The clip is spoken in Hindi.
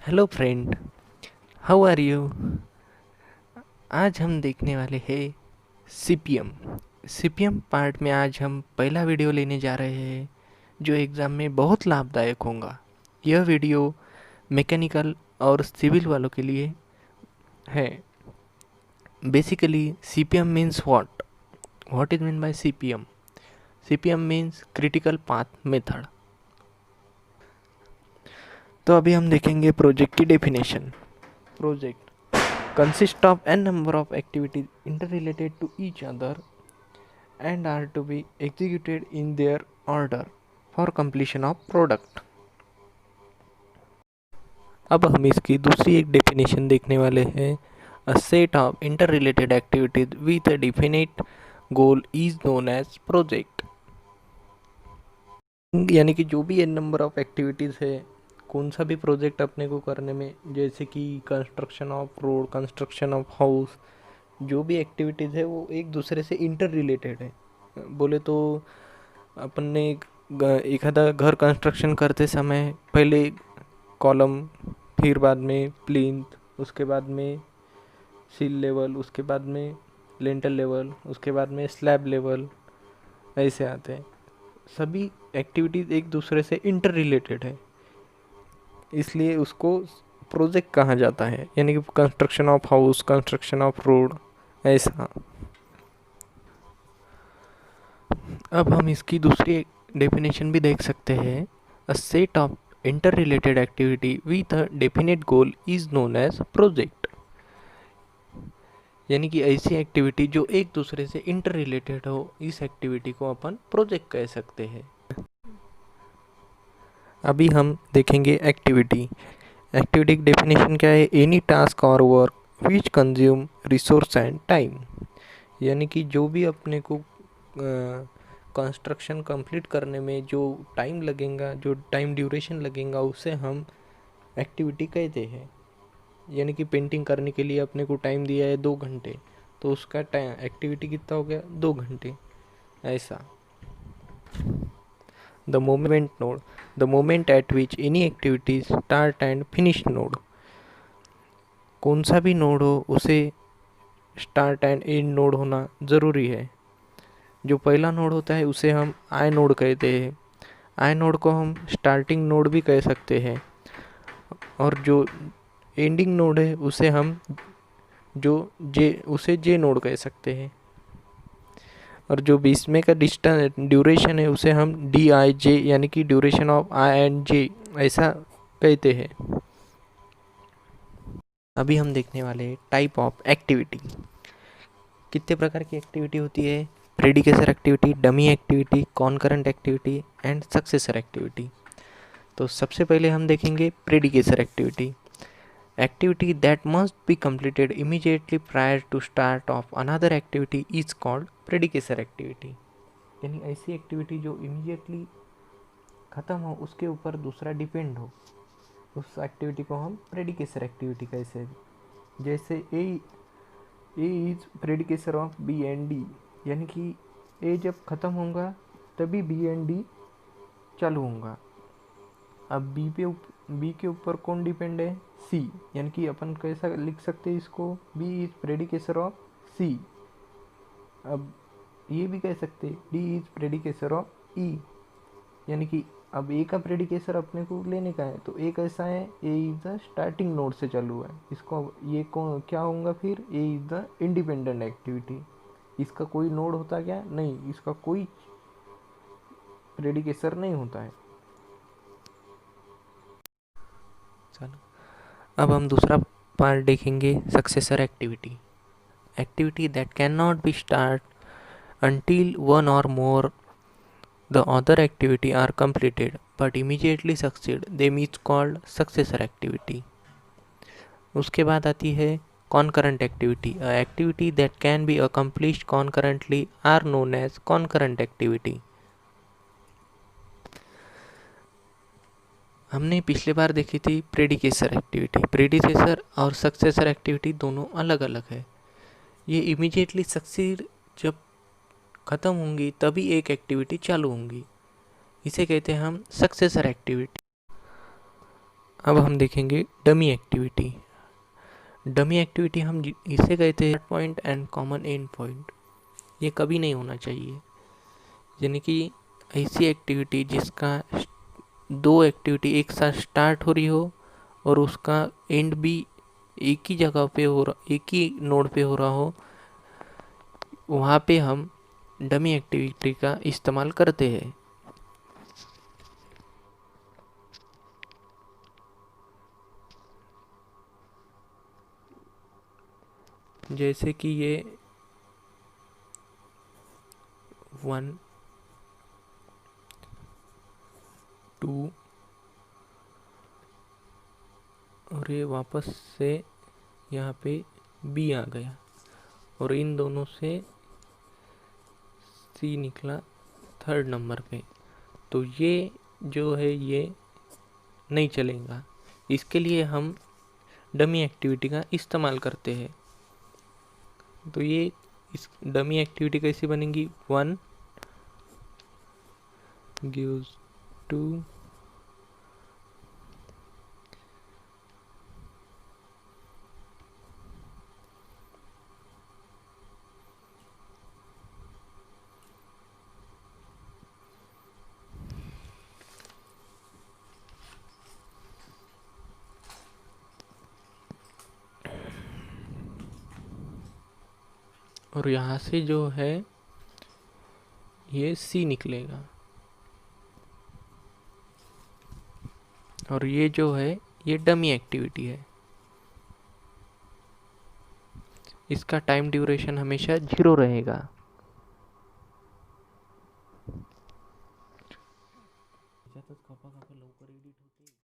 Hello friend, how are you. आज हम देखने वाले हैं सीपीएम। सीपीएम पार्ट में आज हम पहला वीडियो लेने जा रहे हैं जो एग्ज़ाम में बहुत लाभदायक होगा। यह वीडियो मैकेनिकल और सिविल वालों के लिए है। Basically CPM means what is mean by CPM. CPM means critical path method. तो अभी हम देखेंगे प्रोजेक्ट की definition. Project consist of n number of activities interrelated to each other and are to be executed in their order for completion of product। अब हम इसकी दूसरी एक डेफिनेशन देखने वाले हैं। A set of interrelated activities with a definite goal is known as project. यानी कि जो भी एन नंबर ऑफ एक्टिविटीज़ है, कौन सा भी प्रोजेक्ट अपने को करने में, जैसे कि construction of road, construction of house, जो भी एक्टिविटीज़ है वो एक दूसरे से इंटर रिलेटेड है। बोले तो अपन ने एखादा घर कंस्ट्रक्शन करते समय पहले कॉलम, फिर बाद में प्लिंथ, उसके बाद में सील लेवल, उसके बाद में लेंटर लेवल, उसके बाद में स्लैब लेवल, ऐसे आते हैं। सभी एक्टिविटीज़ एक दूसरे से इंटर रिलेटेड है, इसलिए उसको प्रोजेक्ट कहा जाता है। यानी कि construction of house, construction of road, ऐसा। अब हम इसकी दूसरी डेफिनेशन भी देख सकते हैं। A set of inter related activity with a definite goal is known as project. यानी कि ऐसी एक्टिविटी जो एक दूसरे से इंटर रिलेटेड हो, इस एक्टिविटी को अपन प्रोजेक्ट कह सकते हैं। अभी हम देखेंगे एक्टिविटी। एक्टिविटी की डेफिनेशन क्या है? एनी टास्क और work which consume resource and time. यानी कि जो भी अपने को कंस्ट्रक्शन कंप्लीट करने में जो टाइम लगेगा, जो टाइम ड्यूरेशन लगेगा, उसे हम एक्टिविटी कहते हैं। यानी कि पेंटिंग करने के लिए अपने को टाइम दिया है 2 घंटे, तो उसका टाइम एक्टिविटी कितना हो गया? 2 घंटे, ऐसा। The moment node, the moment at which any activity start and finish node. कौन सा भी नोड हो उसे स्टार्ट एंड एंड नोड होना ज़रूरी है। जो पहला नोड होता है उसे हम आई नोड कहते हैं। आई नोड को हम स्टार्टिंग नोड भी कह सकते हैं, और जो एंडिंग नोड है उसे हम जे नोड कह सकते हैं। और जो बीच में का डिस्टेंस ड्यूरेशन है उसे हम डी आई जे, यानी कि ड्यूरेशन ऑफ आई एंड जे, ऐसा कहते हैं। अभी हम देखने वाले टाइप ऑफ एक्टिविटी। कितने प्रकार की एक्टिविटी होती है? Predecessor activity, dummy activity, concurrent activity and successor activity. तो सबसे पहले हम देखेंगे predecessor activity. Activity that must be completed immediately prior to start of another activity is called predecessor activity. यानी ऐसी एक्टिविटी जो इमीडिएटली ख़त्म हो, उसके ऊपर दूसरा डिपेंड हो, उस एक्टिविटी को हम प्रेडिकेसर एक्टिविटी कहते हैं। जैसे A is predecessor of B and D. यानी कि ए जब ख़त्म होगा तभी बी एंड डी चालू होगा। अब बी के ऊपर कौन डिपेंड है? सी। यानी कि अपन कैसा लिख सकते हैं इसको? बी इज प्रेडिकेसर ऑफ सी। अब ये भी कह सकते डी इज प्रेडिकेसर ऑफ ई। यानी कि अब ए का प्रेडिकेसर अपने को लेने का है, तो ए कैसा है? ए इज द स्टार्टिंग नोड से चालू है। इसको ये कौन क्या होगा फिर? ए इज द इंडिपेंडेंट एक्टिविटी। इसका कोई नोड होता क्या? नहीं, इसका कोई प्रेडिकेसर नहीं होता है। चलो, अब हम दूसरा पार्ट देखेंगे, successor activity. Activity that can not be start until one or more the other activity are completed but immediately succeed them is called successor activity। उसके बाद आती है concurrent activity। A activity that can be accomplished concurrently are known as concurrent activity। हमने पिछले बार देखी थी प्रेडिकेसर एक्टिविटी। प्रेडिकेसर और सक्सेसर एक्टिविटी दोनों अलग अलग है। ये इमीडिएटली सक्सीड जब ख़त्म होंगी तभी एक एक्टिविटी चालू होंगी, इसे कहते हैं हम सक्सेसर एक्टिविटी। अब हम देखेंगे डमी एक्टिविटी। डमी एक्टिविटी हम इसे कहते हैं point and common and point. ये कभी नहीं होना चाहिए, यानी कि ऐसी एक्टिविटी जिसका दो एक्टिविटी एक साथ स्टार्ट हो रही हो और उसका एंड भी एक ही जगह पे हो रहा, एक ही नोड पे हो रहा हो, वहाँ पे हम डमी एक्टिविटी का इस्तेमाल करते हैं। जैसे कि ये 1 2 और ये वापस से यहाँ पे बी आ गया और इन दोनों से सी निकला थर्ड नंबर पे, तो ये जो है ये नहीं चलेगा। इसके लिए हम डमी एक्टिविटी का इस्तेमाल करते हैं। तो ये इस डमी एक्टिविटी कैसी बनेगी? 1 gives 2 और यहाँ से जो है ये सी निकलेगा और ये जो है ये डमी एक्टिविटी है। इसका टाइम ड्यूरेशन हमेशा 0 रहेगा।